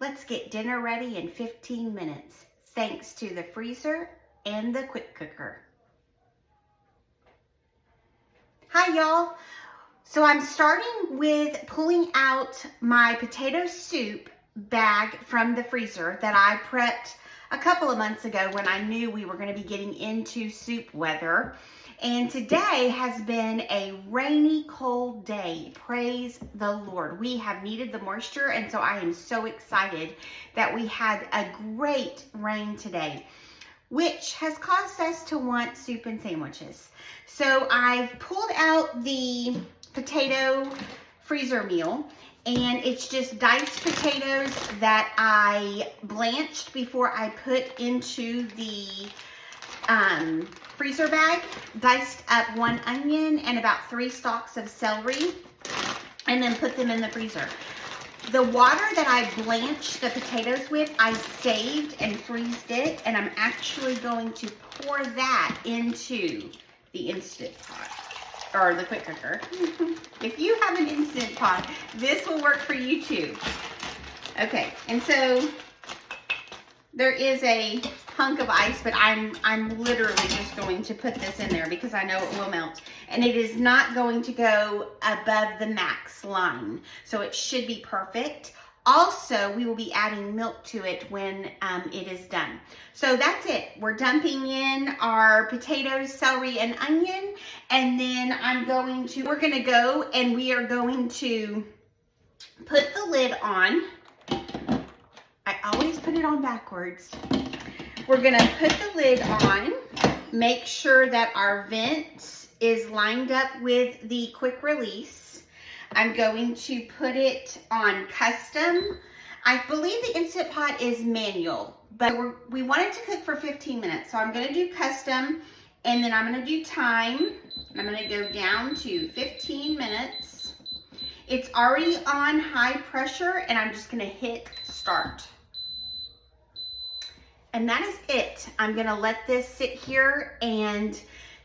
Let's get dinner ready in 15 minutes, thanks to the freezer and the quick cooker. Hi y'all. So I'm starting with pulling out my potato soup bag from the freezer that I prepped a couple of months ago when I knew we were going to be getting into soup weather. And today has been a rainy, cold day. Praise the Lord. We have needed the moisture, and so I am so excited that we had a great rain today, which has caused us to want soup and sandwiches. So I've pulled out the potato freezer meal, and it's just diced potatoes that I blanched before I put into the freezer bag. Diced up 1 onion and about 3 stalks of celery, and then put them in the freezer. The water that I blanched the potatoes with, I saved and freezed it, and I'm actually going to pour that into the Instant Pot, or the quick cooker. If you have an Instant Pot, this will work for you too. Okay, and so there is a hunk of ice, but I'm literally just going to put this in there because I know it will melt. And it is not going to go above the max line, so it should be perfect. Also, we will be adding milk to it when it is done. So that's it. We're dumping in our potatoes, celery, and onion, and then we're gonna go and we are going to put the lid on. I always put it on backwards. We're gonna put the lid on, make sure that our vent is lined up with the quick release. I'm going to put it on custom. I believe the Instant Pot is manual, but we want it to cook for 15 minutes. So I'm gonna do custom, and then I'm gonna do time. I'm gonna go down to 15 minutes. It's already on high pressure, and I'm just gonna hit start. And that is it. I'm gonna let this sit here and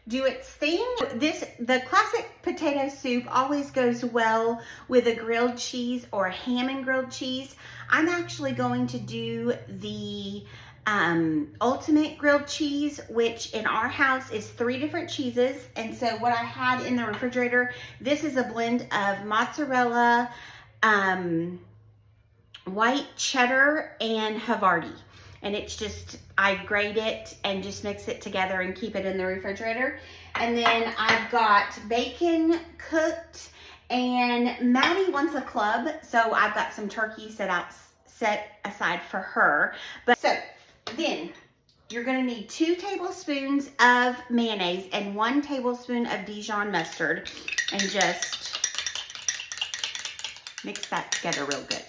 do its thing. The classic potato soup always goes well with a grilled cheese or a ham and grilled cheese. I'm actually going to do the ultimate grilled cheese, which in our house is 3 different cheeses. And so what I had in the refrigerator, this is a blend of mozzarella, white cheddar, and Havarti. And it's just, I grate it and just mix it together and keep it in the refrigerator. And then I've got bacon cooked, and Maddie wants a club, so I've got some turkey set aside for her. But so then you're gonna need 2 tablespoons of mayonnaise and 1 tablespoon of Dijon mustard, and just mix that together real good.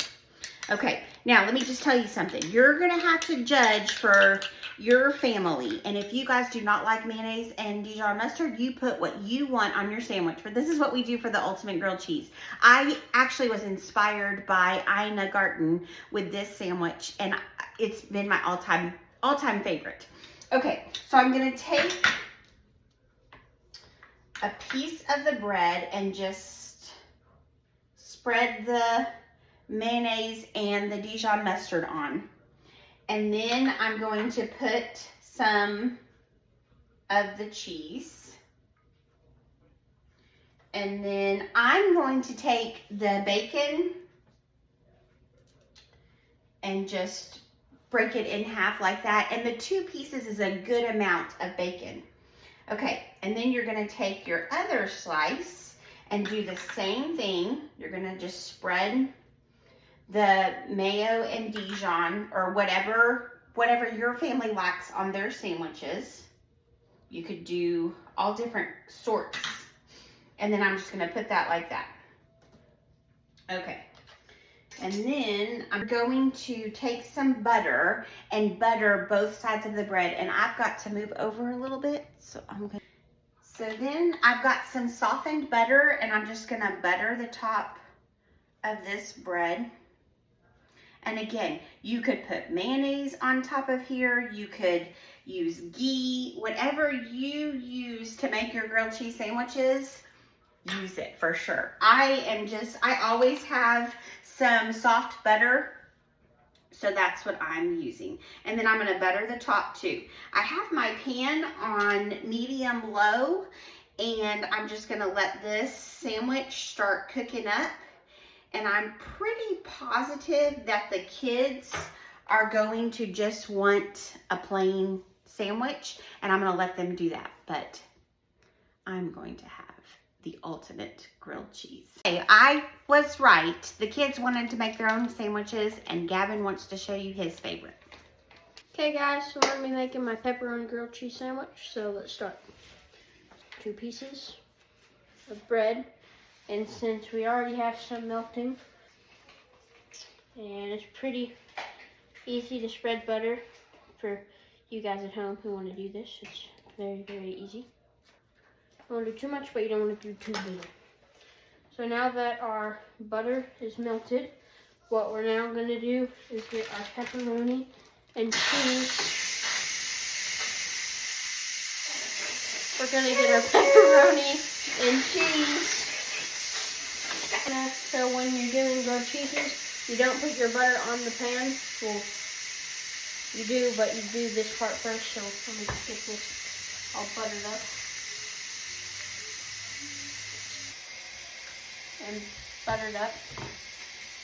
Okay, now let me just tell you something. You're gonna have to judge for your family. And if you guys do not like mayonnaise and Dijon mustard, you put what you want on your sandwich. But this is what we do for the ultimate grilled cheese. I actually was inspired by Ina Garten with this sandwich, and it's been my all-time favorite. Okay, so I'm gonna take a piece of the bread and just spread the mayonnaise and the Dijon mustard on. And then I'm going to put some of the cheese. And then I'm going to take the bacon and just break it in half like that. And the 2 pieces is a good amount of bacon. Okay, and then you're gonna take your other slice and do the same thing. You're gonna just spread the mayo and Dijon, or whatever your family likes on their sandwiches. You could do all different sorts. And then I'm just gonna put that like that. Okay. And then I'm going to take some butter and butter both sides of the bread. And I've got to move over a little bit, so then I've got some softened butter, and I'm just gonna butter the top of this bread. And again, you could put mayonnaise on top of here. You could use ghee, whatever you use to make your grilled cheese sandwiches, use it for sure. I always have some soft butter So that's what I'm using. And then I'm gonna butter the top too. I have my pan on medium low, and I'm just gonna let this sandwich start cooking up. And I'm pretty positive that the kids are going to just want a plain sandwich, and I'm gonna let them do that. But I'm going to have the ultimate grilled cheese. Okay, I was right. The kids wanted to make their own sandwiches, and Gavin wants to show you his favorite. Okay guys, so I'm going to be making my pepperoni grilled cheese sandwich, so let's start. 2 pieces of bread, and since we already have some melting, and it's pretty easy to spread butter for you guys at home who want to do this. It's very, very easy. Don't want to do too much, but you don't want to do too little. So now that our butter is melted, what we're now going to do is get our pepperoni and cheese. We're going to get our pepperoni and cheese. So when you're doing grilled cheeses, you don't put your butter on the pan. Well, you do, but you do this part first. So let me just get this all buttered up. And buttered up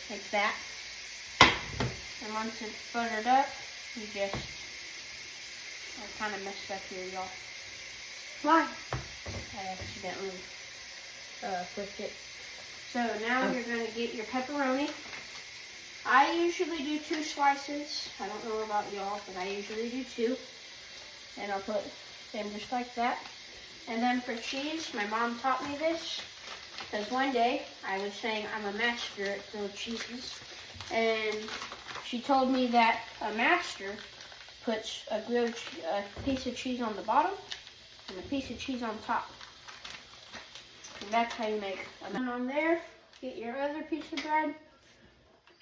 like that. And once it's buttered up, you just, I kind of messed up here, y'all. Why? I accidentally flipped it. So now you're going to get your pepperoni. I usually do 2 slices. I don't know about y'all, but I usually do 2. And I'll put them just like that. And then for cheese, my mom taught me this. Because one day, I was saying I'm a master at grilled cheeses, and she told me that a master puts a piece of cheese on the bottom and a piece of cheese on top. And that's how you make a master. On there, get your other piece of bread,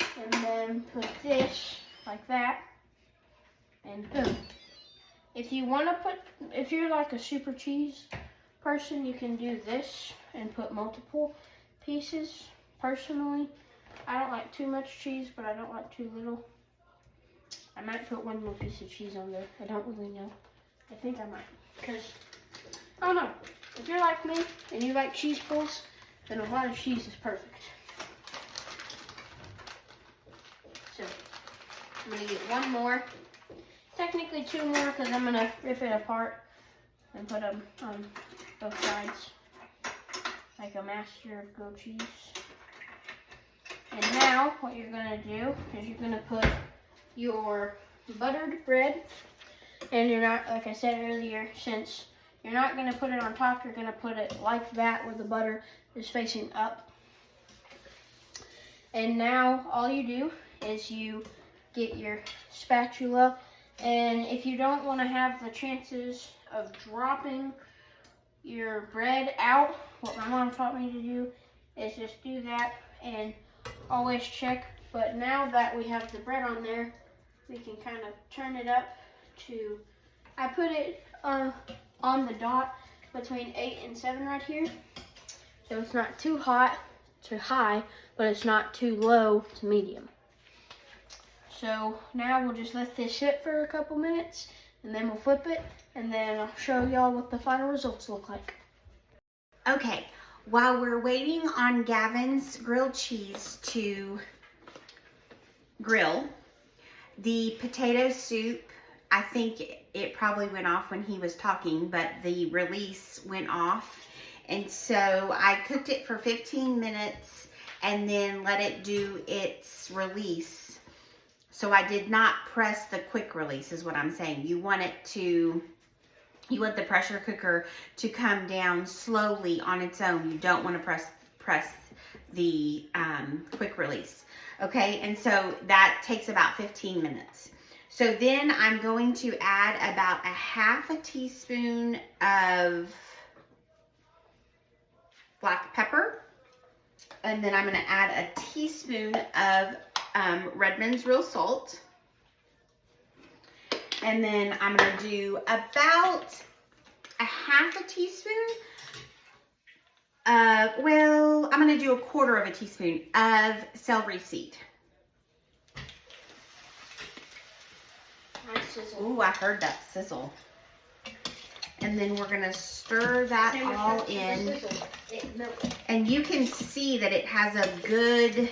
and then put this like that, and boom. If you want to if you're like a super cheese person, you can do this and put multiple pieces. Personally, I don't like too much cheese, but I don't like too little. I might put 1 more piece of cheese on there. I don't really know. I think I might, because I don't know. If you're like me and you like cheese pulls, then a lot of cheese is perfect. So I'm gonna get 1 more. Technically 2 more, because I'm gonna rip it apart and put them on both sides, like a master of grilled cheese. And now what you're gonna do is you're gonna put your buttered bread, and you're not, like I said earlier, since you're not gonna put it on top, you're gonna put it like that where the butter is facing up. And now all you do is you get your spatula, and if you don't want to have the chances of dropping your bread out, what my mom taught me to do is just do that and always check. But now that we have the bread on there, we can kind of turn it up to, I put it on the dot between 8 and 7 right here. So it's not too hot to high, but it's not too low to medium. So now we'll just let this sit for a couple minutes, and then we'll flip it, and then I'll show y'all what the final results look like. Okay, while we're waiting on Gavin's grilled cheese to grill, the potato soup, I think it probably went off when he was talking, but the release went off. And so I cooked it for 15 minutes and then let it do its release. So I did not press the quick release is what I'm saying. You want the pressure cooker to come down slowly on its own. You don't want to press the quick release. Okay, and so that takes about 15 minutes. So then I'm going to add about 1/2 teaspoon of black pepper. And then I'm going to add a teaspoon of Redmond's real salt. And then I'm going to do about 1/2 teaspoon of, well, I'm going to do 1/4 teaspoon of celery seed. I sizzle. Ooh, I heard that sizzle. And then we're gonna stir that all in. And you can see that it has a good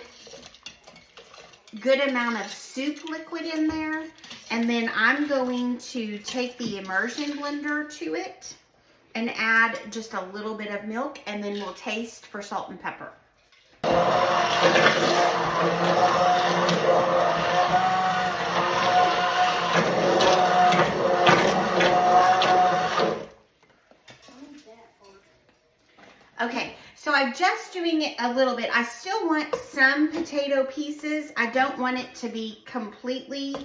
amount of soup liquid in there. And then I'm going to take the immersion blender to it and add just a little bit of milk, and then we'll taste for salt and pepper. Okay, so I'm just doing it a little bit. I still want some potato pieces. I don't want it to be completely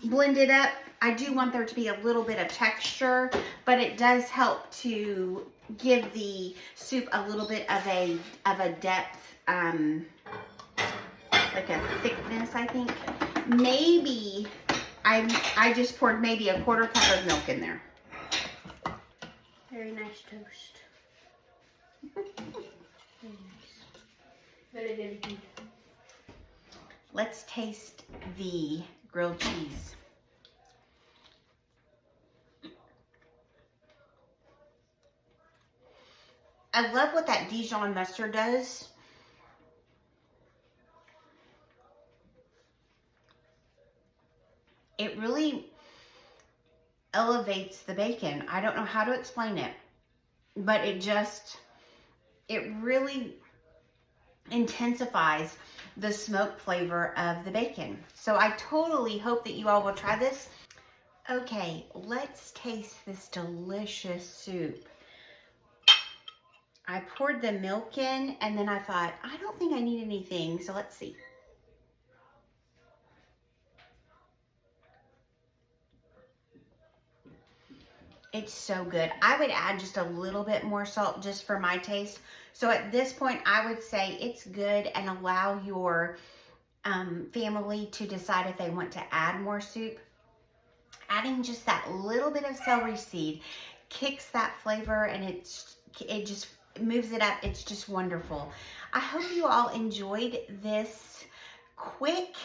blended up. I do want there to be a little bit of texture, but it does help to give the soup a little bit of a depth, like a thickness, I think. Maybe, I just poured maybe a 1/4 cup of milk in there. Very nice toast. Very nice. Very, very good. Let's taste the grilled cheese. I love what that Dijon mustard does. It really elevates the bacon. I don't know how to explain it, but it really intensifies the smoke flavor of the bacon. So I totally hope that you all will try this. Okay, let's taste this delicious soup. I poured the milk in, and then I thought, I don't think I need anything, so let's see. It's so good. I would add just a little bit more salt just for my taste. So at this point, I would say it's good, and allow your family to decide if they want to add more soup. Adding just that little bit of celery seed kicks that flavor, and it just moves it up. It's just wonderful. I hope you all enjoyed this quick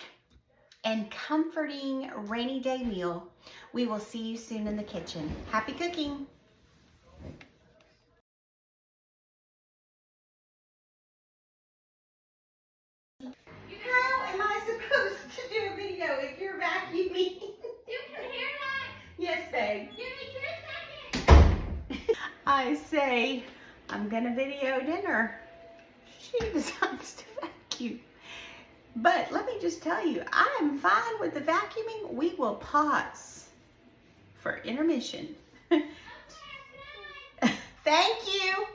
and comforting rainy day meal. We will see you soon in the kitchen. Happy cooking! How am I supposed to do a video if you're vacuuming? You can hear that? Yes, babe. Give me 2 seconds. I say, I'm gonna video dinner. She decides to vacuum. But let me just tell you, I am fine with the vacuuming. We will pause for intermission. Thank you.